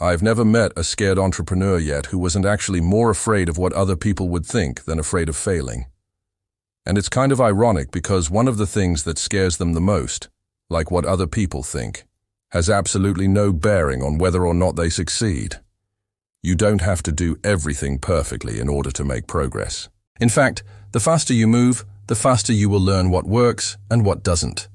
I've never met a scared entrepreneur yet who wasn't actually more afraid of what other people would think than afraid of failing. And it's kind of ironic because one of the things that scares them the most, like what other people think, has absolutely no bearing on whether or not they succeed. You don't have to do everything perfectly in order to make progress. In fact, the faster you move, the faster you will learn what works and what doesn't.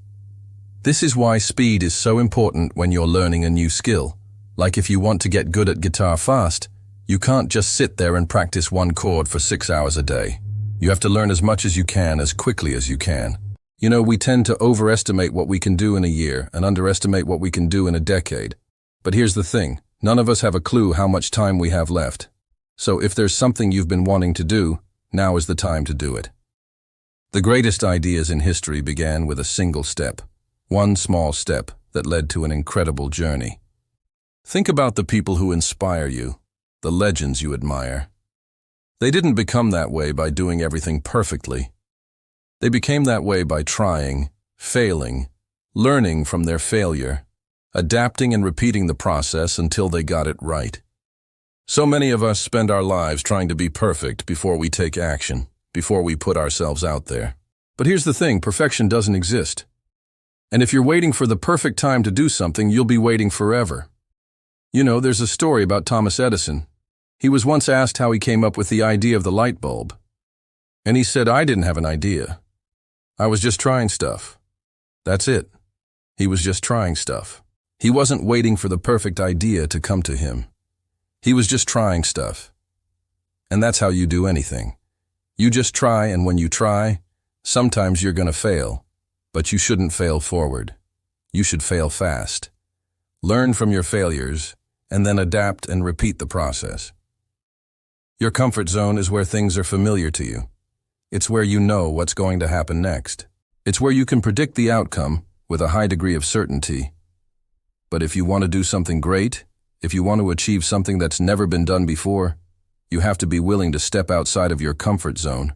This is why speed is so important when you're learning a new skill. Like if you want to get good at guitar fast, you can't just sit there and practice one chord for 6 hours a day. You have to learn as much as you can, as quickly as you can. You know, we tend to overestimate what we can do in a year and underestimate what we can do in a decade. But here's the thing, none of us have a clue how much time we have left. So if there's something you've been wanting to do, now is the time to do it. The greatest ideas in history began with a single step, one small step that led to an incredible journey. Think about the people who inspire you, the legends you admire. They didn't become that way by doing everything perfectly. They became that way by trying, failing, learning from their failure, adapting and repeating the process until they got it right. So many of us spend our lives trying to be perfect before we take action, before we put ourselves out there. But here's the thing, perfection doesn't exist. And if you're waiting for the perfect time to do something, you'll be waiting forever. You know, there's a story about Thomas Edison. He was once asked how he came up with the idea of the light bulb. And he said, "I didn't have an idea. I was just trying stuff." That's it. He was just trying stuff. He wasn't waiting for the perfect idea to come to him. He was just trying stuff. And that's how you do anything. You just try, and when you try, sometimes you're going to fail. But you shouldn't fail forward. You should fail fast. Learn from your failures, and then adapt and repeat the process. Your comfort zone is where things are familiar to you. It's where you know what's going to happen next. It's where you can predict the outcome with a high degree of certainty. But if you want to do something great, if you want to achieve something that's never been done before, you have to be willing to step outside of your comfort zone.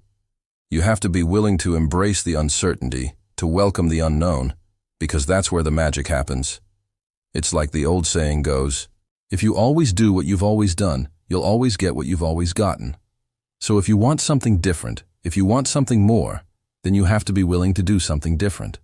You have to be willing to embrace the uncertainty, to welcome the unknown, because that's where the magic happens. It's like the old saying goes, if you always do what you've always done, you'll always get what you've always gotten. So if you want something different, if you want something more, then you have to be willing to do something different.